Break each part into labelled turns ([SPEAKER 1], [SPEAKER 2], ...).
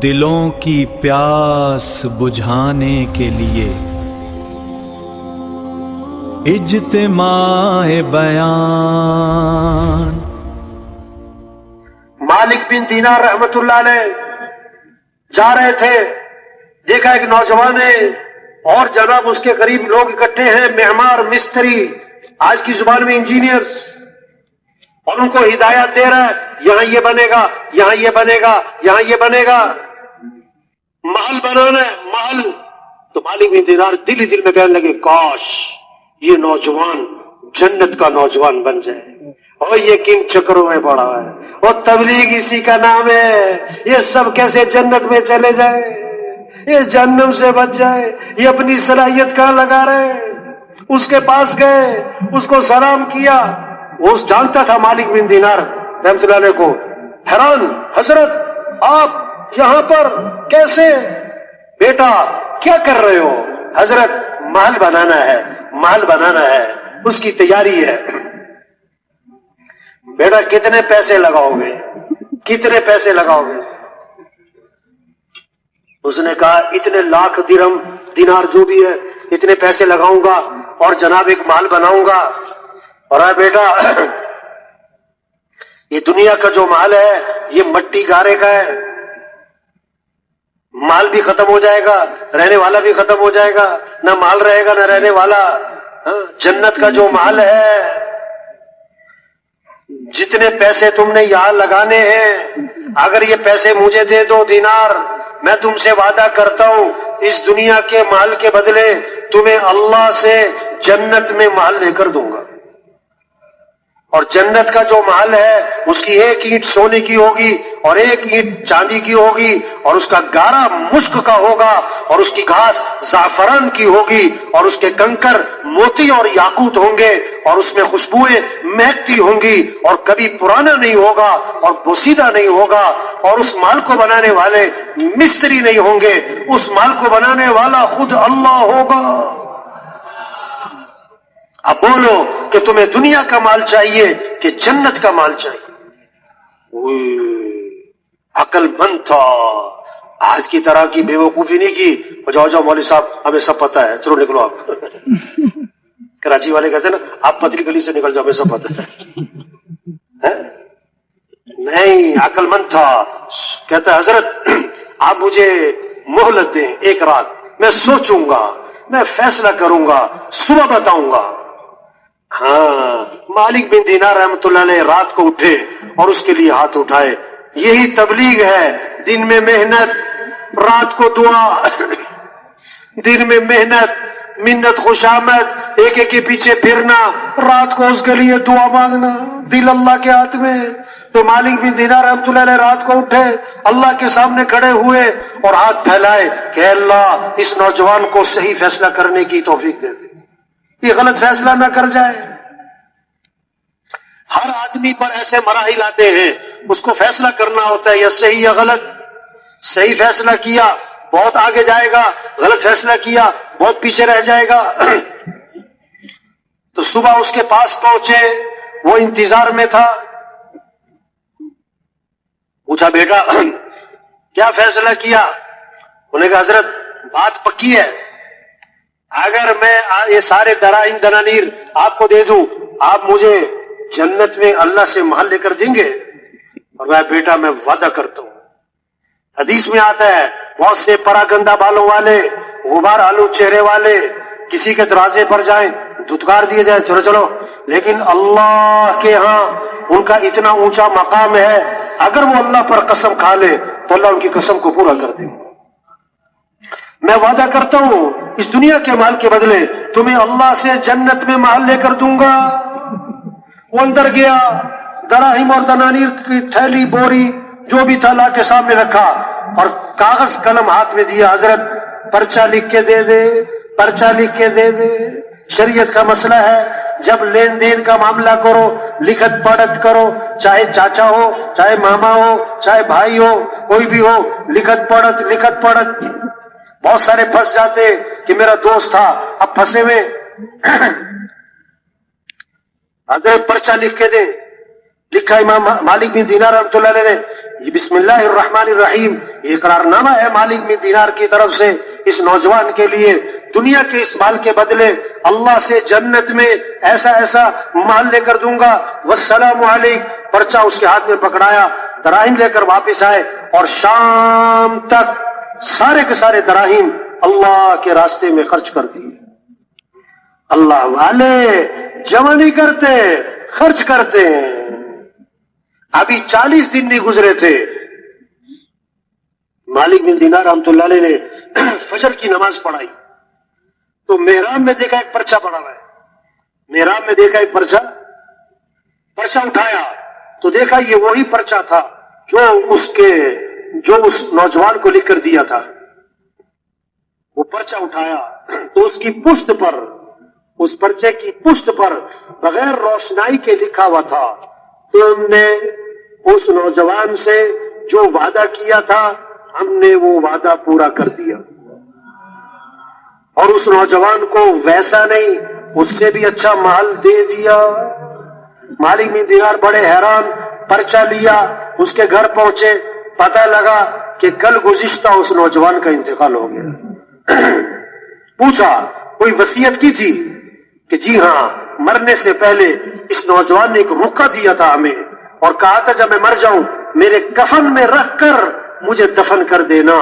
[SPEAKER 1] دلوں کی پیاس بجھانے کے لیے اجتماع بیان۔
[SPEAKER 2] مالک بن دینار رحمت اللہ علیہ جا رہے تھے، دیکھا ایک نوجوان ہے اور جناب اس کے قریب لوگ اکٹھے ہیں، معمار، مستری، آج کی زبان میں انجینئرز، اور ان کو ہدایات دے رہا ہے، یہاں یہ بنے گا، یہاں یہ بنے گا، یہاں یہ بنے گا، محل بنانا ہے، محل۔ تو مالک بن دینار دل ہی دل میں کہنے لگے کاش یہ نوجوان جنت کا نوجوان بن جائے، اور یہ کن چکروں میں پڑا ہے، اور تبلیغ اسی کا نام ہے، یہ سب کیسے جنت میں چلے جائے، یہ جہنم سے بچ جائے، یہ اپنی صلاحیت کہاں لگا رہے۔ اس کے پاس گئے، اس کو سلام کیا، وہ جانتا تھا مالک بن دینار رحمت اللہ علیہ کو، حیران، حضرت آپ یہاں پر کیسے؟ بیٹا کیا کر رہے ہو؟ حضرت محل بنانا ہے، محل بنانا ہے، اس کی تیاری ہے۔ بیٹا کتنے پیسے لگاؤ گے؟ کتنے پیسے لگاؤ گے؟ اس نے کہا اتنے لاکھ درہم دینار جو بھی ہے اتنے پیسے لگاؤں گا اور جناب ایک محل بناؤں گا۔ اور بیٹا یہ دنیا کا جو محل ہے یہ مٹی گارے کا ہے، مال بھی ختم ہو جائے گا، رہنے والا بھی ختم ہو جائے گا، نہ مال رہے گا نہ رہنے والا۔ جنت کا جو محل ہے، جتنے پیسے تم نے یہاں لگانے ہیں، اگر یہ پیسے مجھے دے دو دینار، میں تم سے وعدہ کرتا ہوں اس دنیا کے محل کے بدلے تمہیں اللہ سے جنت میں محل لے کر دوں گا۔ اور جنت کا جو محل ہے اس کی ایک اینٹ سونے کی ہوگی اور ایک اینٹ چاندی کی ہوگی، اور اس کا گارا مشک کا ہوگا، اور اس کی گھاس زعفران کی ہوگی، اور اس کے کنکر موتی اور یاقوت ہوں گے، اور اس میں خوشبوئیں مہکتی ہوں گی، اور کبھی پرانا نہیں ہوگا اور بوسیدہ نہیں ہوگا، اور اس مال کو بنانے والے مستری نہیں ہوں گے، اس مال کو بنانے والا خود اللہ ہوگا۔ اب بولو کہ تمہیں دنیا کا مال چاہیے کہ جنت کا مال چاہیے؟ عقل مند تھا، آج کی طرح کی بے وقوفی نہیں کی، جاؤ جاؤ مولوی صاحب ہمیں سب پتہ ہے، چلو نکلو آپ۔ کراچی والے کہتے ہیں نا آپ پتلی گلی سے نکل جاؤ ہمیں سب پتہ ہے۔ نہیں، عقل مند تھا، کہتا ہے حضرت آپ مجھے مہلت دیں ایک رات، میں سوچوں گا، میں فیصلہ کروں گا، صبح بتاؤں گا۔ ہاں، مالک بن دینار رحمت اللہ علیہ رات کو اٹھے اور اس کے لیے ہاتھ اٹھائے۔ یہی تبلیغ ہے، دن میں محنت، رات کو دعا، دن میں محنت، منت خوشامد، ایک ایک کے پیچھے پھرنا، رات کو اس کے لیے دعا مانگنا، دل اللہ کے ہاتھ میں۔ تو مالک بن دینار رحمت اللہ علیہ رات کو اٹھے، اللہ کے سامنے کھڑے ہوئے اور ہاتھ پھیلائے کہ اللہ اس نوجوان کو صحیح فیصلہ کرنے کی توفیق دے دے، یہ غلط فیصلہ نہ کر جائے۔ ہر آدمی پر ایسے مراحل آتے ہیں، اس کو فیصلہ کرنا ہوتا ہے یا صحیح یا غلط۔ صحیح فیصلہ کیا بہت آگے جائے گا، غلط فیصلہ کیا بہت پیچھے رہ جائے گا۔ تو صبح اس کے پاس پہنچے، وہ انتظار میں تھا، پوچھا بیٹا کیا فیصلہ کیا؟ انہوں نے کہا حضرت بات پکی ہے، اگر میں یہ سارے دراہم دنانیر آپ کو دے دوں، آپ مجھے جنت میں اللہ سے محل لے کر دیں گے؟ اور میں بیٹا میں وعدہ کرتا ہوں، حدیث میں آتا ہے بہت سے پراگندہ بالوں والے، غبار آلو چہرے والے کسی کے دروازے پر جائیں، دھتکار دیے جائیں چلو چلو، لیکن اللہ کے ہاں ان کا اتنا اونچا مقام ہے، اگر وہ اللہ پر قسم کھا لے تو اللہ ان کی قسم کو پورا کر دے۔ میں وعدہ کرتا ہوں اس دنیا کے مال کے بدلے تمہیں اللہ سے جنت میں محل لے کر دوں گا۔ وہ اندر گیا، دراہم اور دنانیر کی تھیلی بوری جو بھی تھا لا کے سامنے رکھا اور کاغذ قلم ہاتھ میں دیا، حضرت پرچہ لکھ کے دے دے، پرچہ لکھ کے دے دے۔ شریعت کا مسئلہ ہے، جب لین دین کا معاملہ کرو لکھت پڑھت کرو، چاہے چاچا ہو، چاہے ماما ہو، چاہے بھائی ہو، کوئی بھی ہو، لکھت پڑھت لکھت پڑھت۔ بہت سارے پھنس جاتے کہ میرا دوست تھا اب پھنسے ہوئے، حضرت پرچہ لکھ کے دے۔ لکھا امام مالک بن دینار رحمۃ اللہ علیہ نے یہ بسم اللہ الرحمن الرحیم یہ اقرارنامہ ہے مالک بن دینار کی طرف سے اس نوجوان کے لیے، دنیا کے اس مال کے بدلے اللہ سے جنت میں ایسا ایسا مال لے کر دوں گا، والسلام علیک۔ پرچہ اس کے ہاتھ میں پکڑایا، دراہیم لے کر واپس آئے اور شام تک سارے کے سارے دراہیم اللہ کے راستے میں خرچ کر دیے۔ اللہ والے جمع نہیں کرتے، خرچ کرتے ہیں۔ ابھی 40 دن نہیں گزرے تھے، مالک بن دینار رحمۃ اللہ علیہ نے فجر کی نماز پڑھائی تو محراب میں دیکھا ایک پرچہ پڑا ہوا ہے، محراب میں دیکھا ایک پرچہ اٹھایا تو دیکھا یہ وہی پرچہ تھا جو اس نوجوان کو لکھ کر دیا تھا۔ وہ پرچہ اٹھایا تو اس کی پشت پر، اس پرچے کی پشت پر بغیر روشنائی کے لکھا ہوا تھا، تم نے اس نوجوان سے جو وعدہ کیا تھا ہم نے وہ وعدہ پورا کر دیا، اور اس نوجوان کو ویسا نہیں اس سے بھی اچھا مال دے دیا۔ مالک بن دینار بڑے حیران، پرچہ لیا، اس کے گھر پہنچے، پتہ لگا کہ کل گزشتہ اس نوجوان کا انتقال ہو گیا۔ پوچھا کوئی وصیت کی تھی کہ جی ہاں، مرنے سے پہلے اس نوجوان نے ایک رکا دیا تھا ہمیں اور کہا تھا جب میں مر جاؤں میرے کفن میں رکھ کر مجھے دفن کر دینا۔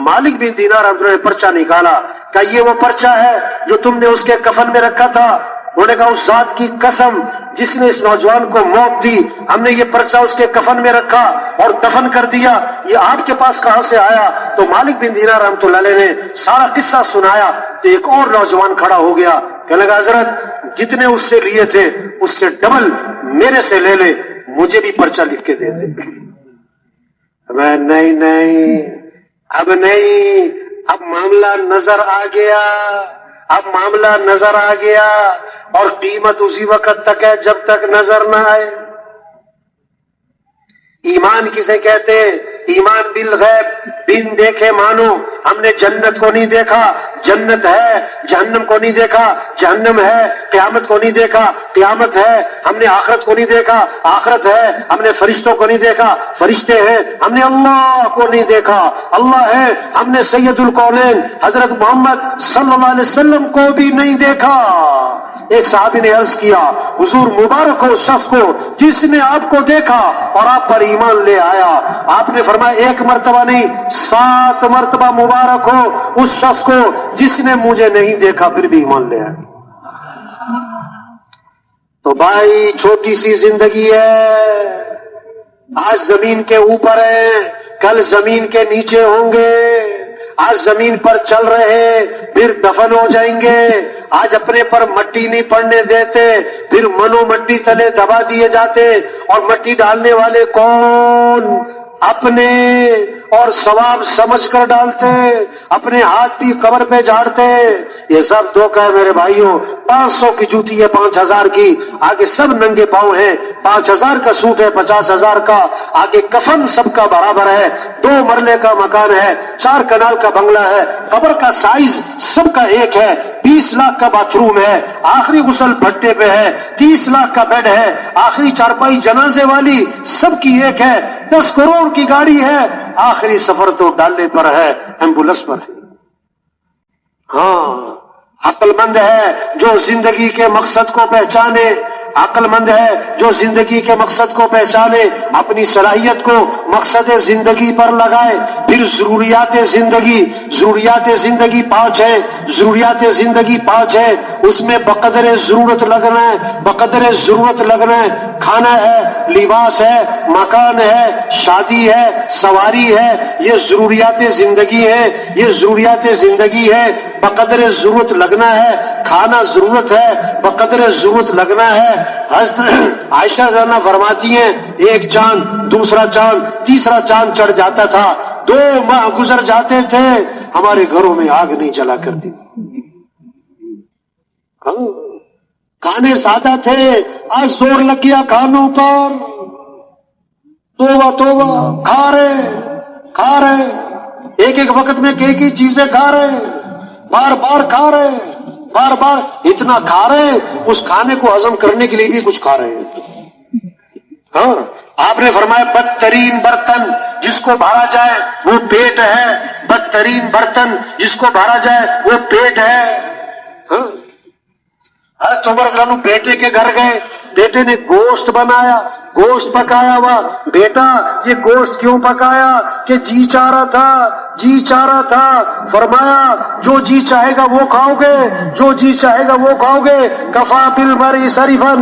[SPEAKER 2] مالک بن دینار نے پرچہ نکالا، کہ یہ وہ پرچہ ہے جو تم نے اس کے کفن میں رکھا تھا؟ انہوں نے کہا اس ذات کی قسم جس نے اس نوجوان کو موت دی، ہم نے یہ پرچہ اس کے کفن میں رکھا اور دفن کر دیا، یہ آپ کے پاس کہاں سے آیا؟ تو مالک بن دینار رحمۃ اللہ علیہ نے سارا قصہ سنایا تو ایک اور نوجوان کھڑا ہو گیا، کہنے لگا حضرت جتنے اس سے لیے تھے اس سے ڈبل میرے سے لے لے، مجھے بھی پرچہ لکھ کے دے دے۔ میں نہیں، اب نہیں، اب معاملہ نظر آ گیا، اب معاملہ نظر آ گیا، اور قیمت اسی وقت تک ہے جب تک نظر نہ آئے۔ ایمان کسے کہتے ہیں؟ ایمان بالغیب، بن دیکھے مانو۔ ہم نے جنت کو نہیں دیکھا، جنت ہے، جہنم کو نہیں دیکھا، جہنم ہے، قیامت کو نہیں دیکھا، قیامت ہے، ہم نے آخرت کو نہیں دیکھا، آخرت ہے، ہم نے فرشتوں کو نہیں دیکھا، فرشتے ہیں، ہم نے اللہ کو نہیں دیکھا، اللہ ہے، ہم نے سید الکونین حضرت محمد صلی اللہ علیہ وسلم کو بھی نہیں دیکھا۔ ایک صحابی نے عرض کیا حضور مبارک ہو اس شخص کو جس نے آپ کو دیکھا اور آپ پر ایمان لے آیا۔ آپ نے فرمایا ایک مرتبہ نہیں 7 مرتبہ مبارک ہو اس شخص کو جس نے مجھے نہیں دیکھا پھر بھی ایمان لے آیا۔ تو بھائی چھوٹی سی زندگی ہے، آج زمین کے اوپر ہے، کل زمین کے نیچے ہوں گے، آج زمین پر چل رہے پھر دفن ہو جائیں گے، آج اپنے پر مٹی نہیں پڑنے دیتے پھر منو مٹی تلے دبا دیے جاتے، اور مٹی ڈالنے والے کون؟ اپنے، اور ثواب سمجھ کر ڈالتے، اپنے ہاتھ بھی قبر پہ جھاڑتے۔ یہ سب دھوکہ ہے میرے بھائیوں۔ 500 کی جوتی ہے 5000 کی، آگے سب ننگے پاؤں ہیں، 5000 کا سوٹ ہے 50000 کا، آگے کفن سب کا برابر ہے، 2 مرلے کا مکان ہے، 4 کنال کا بنگلہ ہے، قبر کا سائز سب کا ایک ہے، 20 لاکھ کا باتھ روم ہے، آخری غسل بھٹے پہ ہے، 30 لاکھ کا بیڈ ہے، آخری چارپائی جنازے والی سب کی ایک ہے، 10 کروڑ کی گاڑی ہے، آخری سفر تو ڈالے پر ہے، ایمبولینس پر ہے۔ ہاں، عقل مند ہے جو زندگی کے مقصد کو پہچانے، عقل مند ہے جو زندگی کے مقصد کو پہچانے، اپنی صلاحیت کو مقصد زندگی پر لگائے، پھر ضروریات زندگی 5 ہیں، ضروریات زندگی 5 ہیں، اس میں بقدر ضرورت لگنا ہے، بقدر ضرورت لگنا ہے، کھانا ہے، لباس ہے، مکان ہے، شادی ہے، سواری ہے، یہ ضروریات زندگی ہے، یہ ضروریات زندگی ہے، بقدر ضرورت لگنا ہے، کھانا ضرورت ہے، بقدر ضرورت لگنا ہے۔ حضرت عائشہ رضی فرماتی ہیں ایک چاند، دوسرا چاند، تیسرا چاند چڑھ جاتا تھا، 2 ماہ گزر جاتے تھے، ہمارے گھروں میں آگ نہیں جلا کرتی۔ کھانے سادہ تھے، آج زور لگ گیا کھانوں پر، توبہ توبہ، کھا رہے ایک وقت میں ایک ہی چیزیں کھا رہے، بار بار کھا رہے، بار بار اتنا کھا رہے، اس کھانے کو ہضم کرنے کے لیے بھی کچھ کھا رہے ہیں۔ ہاں آپ نے فرمایا بدترین برتن جس کو بھرا جائے وہ پیٹ ہے، بدترین برتن جس کو بھرا جائے وہ پیٹ ہے. ہاں حضرت عمر رضی اللہ عنہ بیٹے کے گھر گئے، بیٹے نے گوشت بنایا، گوشت پکایا ہوا. بیٹا یہ گوشت کیوں پکایا؟ کہ جی چاہ رہا تھا، جی چاہ رہا تھا. فرمایا جو جی چاہے گا وہ کھاؤ گے، جو جی چاہے گا وہ کھاؤ گے. کفا بالمرء سرفا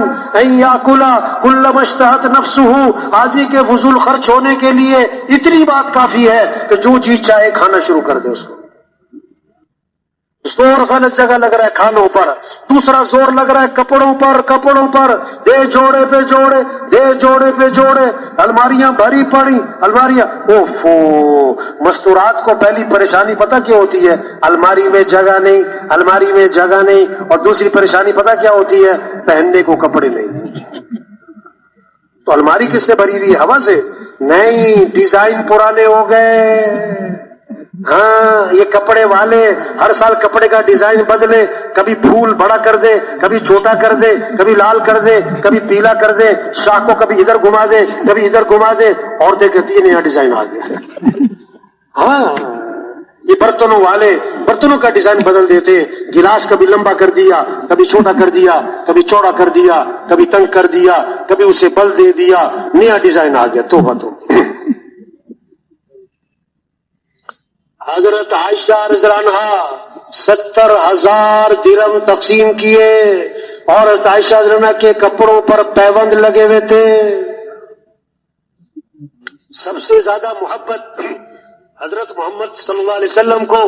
[SPEAKER 2] ان یاکل کل ما اشتہت نفسہ، آدمی کے فضول خرچ ہونے کے لیے اتنی بات کافی ہے کہ جو جی چاہے کھانا شروع کر دے. اس کو زور غلط جگہ لگ رہا ہے کھانوں پر، دوسرا زور لگ رہا ہے کپڑوں پر، کپڑوں پر دے جوڑے پہ جوڑے، دے جوڑے پہ جوڑے. الماریاں بھری پڑی، الماریاں اوفو. مستورات کو پہلی پریشانی پتہ کیا ہوتی ہے؟ الماری میں جگہ نہیں، الماری میں جگہ نہیں. اور دوسری پریشانی پتہ کیا ہوتی ہے؟ پہننے کو کپڑے نہیں. تو الماری کس سے بھری ہوئی ہے؟ ہوا سے نہیں، ڈیزائن پرانے ہو گئے. ہاں یہ کپڑے والے ہر سال کپڑے کا ڈیزائن بدلے، کبھی پھول بڑا کر دے، کبھی چھوٹا کر دے، کبھی لال کر دے، کبھی پیلا کر دے، شاہ کو کبھی ادھر گھما دے، کبھی ادھر گھما دے. عورتیں کہتی ہیں نیا ڈیزائن آ گیا. ہاں یہ برتنوں والے برتنوں کا ڈیزائن بدل دیتے. گلاس کبھی لمبا کر دیا، کبھی چھوٹا کر دیا، کبھی چوڑا کر دیا، کبھی تنگ کر دیا، کبھی اسے بل دے دیا، نیا ڈیزائن آ گیا. توبہ تو حضرت عائشہ رضی اللہ عنہا 70,000 درہم تقسیم کیے اور حضرت عائشہ رضی اللہ عنہا کے کپڑوں پر پیوند لگے ہوئے تھے. سب سے زیادہ محبت حضرت محمد صلی اللہ علیہ وسلم کو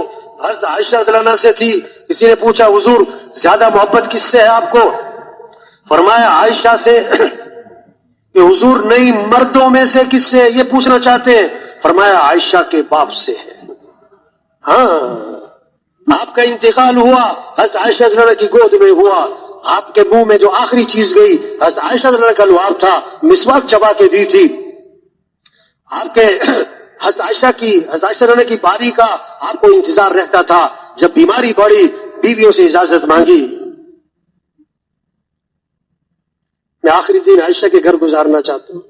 [SPEAKER 2] حضرت عائشہ رضی اللہ عنہا سے تھی. کسی نے پوچھا حضور زیادہ محبت کس سے ہے آپ کو؟ فرمایا عائشہ سے. کہ حضور نہیں مردوں میں سے کس سے یہ پوچھنا چاہتے ہیں؟ فرمایا عائشہ کے باپ سے ہے. ہاں آپ کا انتقال ہوا حضرت عائشہ رضی اللہ عنہا کی گود میں ہوا، آپ کے منہ میں جو آخری چیز گئی حضرت عائشہ رضی اللہ عنہا کا لعاب تھا، مسواک چبا کے دی تھی. آپ کے حضرت عائشہ رضی اللہ عنہا کی باری کا آپ کو انتظار رہتا تھا. جب بیماری بڑھی بیویوں سے اجازت مانگی، میں آخری دن عائشہ کے گھر گزارنا چاہتا ہوں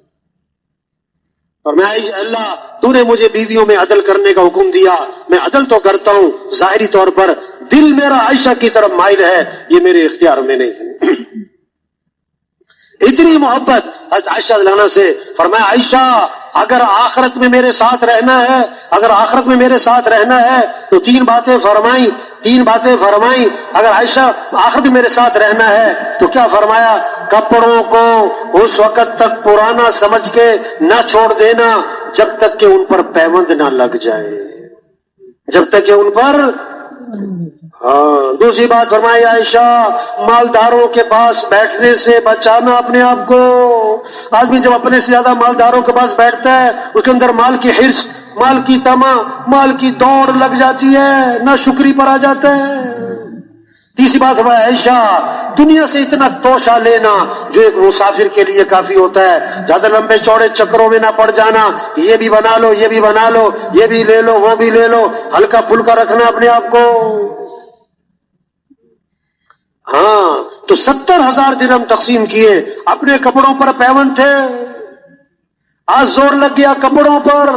[SPEAKER 2] اور میں اللہ تو نے مجھے بیویوں میں عدل کرنے کا حکم دیا، میں عدل تو کرتا ہوں ظاہری طور پر، دل میرا عائشہ کی طرف مائل ہے، یہ میرے اختیار میں نہیں. اتنی محبت حضرت عائشہ رضی اللہ عنہا سے. فرمایا عائشہ اگر آخرت میں میرے ساتھ رہنا ہے، اگر آخرت میں میرے ساتھ رہنا ہے تو تین باتیں فرمائیں. اگر عائشہ آخرت میں میرے ساتھ رہنا ہے تو کیا فرمایا؟ کپڑوں کو اس وقت تک پرانا سمجھ کے نہ چھوڑ دینا جب تک کہ ان پر پیوند نہ لگ جائے، جب تک کہ ان پر. ہاں دوسری بات فرمائی عائشہ مالداروں کے پاس بیٹھنے سے بچانا اپنے آپ کو. آدمی جب اپنے سے زیادہ مالداروں کے پاس بیٹھتا ہے اس کے اندر مال کی حرص، مال کی طمع، مال کی دوڑ لگ جاتی ہے، نہ شکری پر آ جاتا ہے. تیسری بات فرمایا عائشہ دنیا سے اتنا توشہ لینا جو ایک مسافر کے لیے کافی ہوتا ہے، زیادہ لمبے چوڑے چکروں میں نہ پڑ جانا، یہ بھی بنا لو، یہ بھی بنا لو، یہ بھی لے لو، وہ بھی لے لو، ہلکا پھلکا رکھنا اپنے آپ کو. ہاں تو 70,000 درہم تقسیم کیے. اپنے کپڑوں پر پیوند تھے، آج زور لگ گیا کپڑوں پر.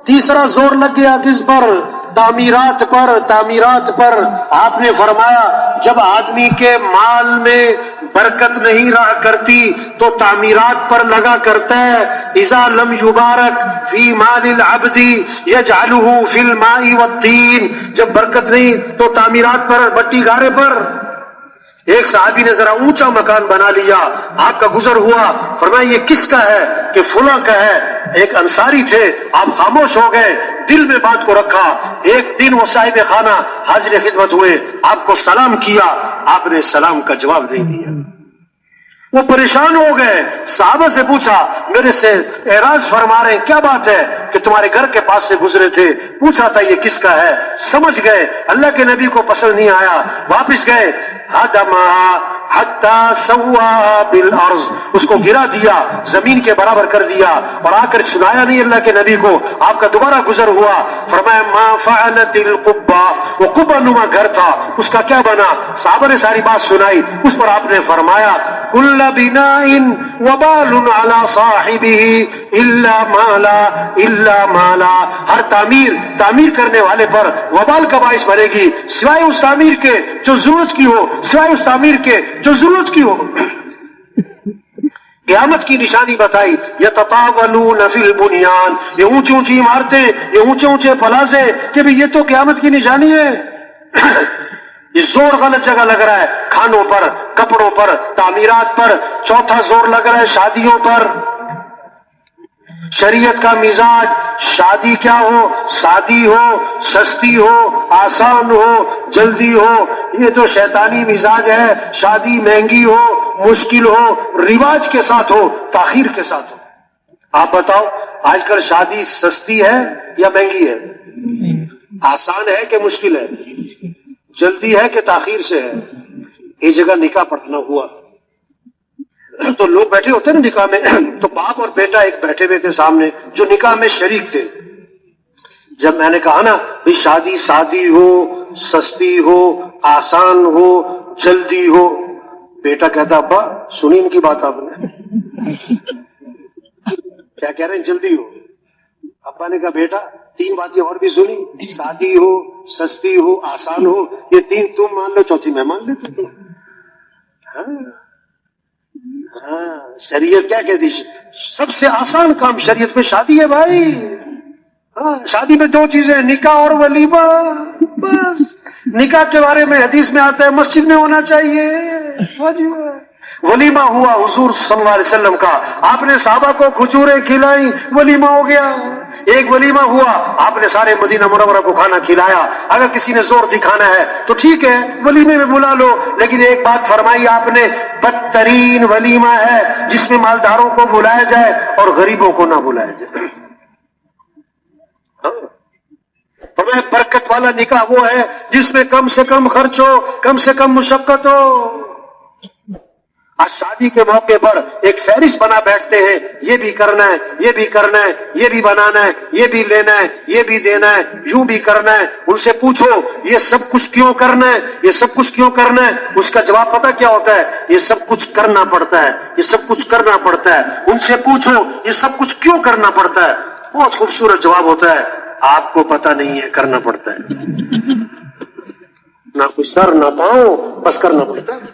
[SPEAKER 2] تیسرا زور لگ گیا کس پر؟ تعمیرات پر. آپ نے فرمایا جب آدمی کے مال میں برکت نہیں رہا کرتی تو تعمیرات پر لگا کرتا ہے. اذا لم یبارک فی مال العبد یجعلہ فی الماء والطین. جب برکت نہیں تو تعمیرات پر، مٹی گارے پر. ایک صحابی نے ذرا اونچا مکان بنا لیا، آپ کا گزر ہوا، فرمایا یہ کس کا ہے؟ کہ فلاں کا ہے. ایک انصاری تھے، آپ خاموش ہو گئے، دل میں بات کو رکھا. ایک دن وہ صاحب خانہ حاضر خدمت ہوئے، آپ کو سلام کیا، آپ نے سلام کا جواب نہیں دیا. وہ پریشان ہو گئے، صحابہ سے پوچھا، میرے سے اعراض فرما رہے ہیں، کیا بات ہے؟ کہ تمہارے گھر کے پاس سے گزرے تھے، پوچھا تھا یہ کس کا ہے. سمجھ گئے اللہ کے نبی کو پسند نہیں آیا، واپس گئے. هدمها حتى سواها بالارض، اس کو گرا دیا، زمین کے برابر کر دیا، اور آ کر سنایا نہیں اللہ کے نبی کو. آپ کا دوبارہ گزر ہوا، فرمایا ما فعلت القبہ، وہ قبہ نما گھر تھا، اس کا کیا بنا؟ صحابہ نے ساری بات سنائی. اس پر آپ نے فرمایا کل بناء وبال علی صاحبہ الا مالا، ہر تعمیر کرنے والے پر وبال کا باعث بنے گی سوائے اس تعمیر کے جو ضرورت کی ہو، سوائے اس تعمیر کے جو ضرورت کی ہو۔ قیامت کی نشانی بتائی، یتطاولون فی البنیان، یہ اونچی اونچی عمارتیں، یہ اونچے اونچے پلازے، کہ بھی یہ تو قیامت کی نشانی ہے۔ یہ زور غلط جگہ لگ رہا ہے، کھانوں پر، کپڑوں پر، تعمیرات پر۔ چوتھا زور لگ رہا ہے شادیوں پر۔ شریعت کا مزاج شادی کیا ہو، سادی ہو، سستی ہو، آسان ہو، جلدی ہو۔ یہ تو شیطانی مزاج ہے، شادی مہنگی ہو، مشکل ہو، رواج کے ساتھ ہو، تاخیر کے ساتھ ہو۔ آپ بتاؤ آج کل شادی سستی ہے یا مہنگی ہے؟ آسان ہے کہ مشکل ہے؟ جلدی ہے کہ تاخیر سے ہے؟ ایک جگہ نکاح پڑھنا ہوا تو لوگ بیٹھے ہوتے نا نکاح میں، تو باپ اور بیٹا ایک بیٹھے ہوئے تھے سامنے جو نکاح میں شریک تھے۔ جب میں نے کہا نا بھئی شادی سادی ہو، سستی ہو، آسان ہو، جلدی ہو، بیٹا کہتا ابا سنی ان کی بات آپ نے، کیا کہہ رہے ہیں جلدی ہو؟ ابا نے کہا بیٹا تین باتیں اور بھی سنی، سادی ہو، سستی ہو، آسان ہو، یہ تین تم مان لو، چوتھی میں مان لیتا تم۔ ہاں شریعت کیا کہتی؟ سب سے آسان کام شریعت میں شادی ہے بھائی۔ ہاں شادی میں دو چیزیں، نکاح اور ولیمہ، بس۔ نکاح کے بارے میں حدیث میں آتا ہے مسجد میں ہونا چاہیے، واجب ہے۔ ولیمہ ہوا حضور صلی اللہ علیہ وسلم کا، آپ نے صحابہ کو کھجوریں کھلائیں، ولیمہ ہو گیا۔ ایک ولیمہ ہوا، آپ نے سارے مدینہ منورہ کو کھانا کھلایا۔ اگر کسی نے زور دکھانا ہے تو ٹھیک ہے ولیمے میں بلا لو، لیکن ایک بات فرمائی آپ نے، بدترین ولیمہ ہے جس میں مالداروں کو بلایا جائے اور غریبوں کو نہ بلایا جائے۔ برکت والا نکاح وہ ہے جس میں کم سے کم خرچ ہو، کم سے کم مشقت ہو۔ آج شادی کے موقع پر ایک فہرست بنا بیٹھتے ہیں، یہ بھی کرنا ہے، یہ بھی کرنا ہے، یہ بھی بنانا ہے، یہ بھی لینا ہے، یہ بھی دینا ہے، یوں بھی کرنا ہے۔ ان سے پوچھو یہ سب کچھ کیوں کرنا ہے، یہ سب کچھ کیوں کرنا ہے؟ اس کا جواب پتہ کیا ہوتا ہے؟ یہ سب کچھ کرنا پڑتا ہے، یہ سب کچھ کرنا پڑتا ہے۔ ان سے پوچھو یہ سب کچھ کیوں کرنا پڑتا ہے؟ بہت خوبصورت جواب ہوتا ہے، آپ کو پتہ نہیں ہے کرنا پڑتا ہے۔ نہ کوئی سر نہ پاؤں، بس کرنا پڑتا ہے۔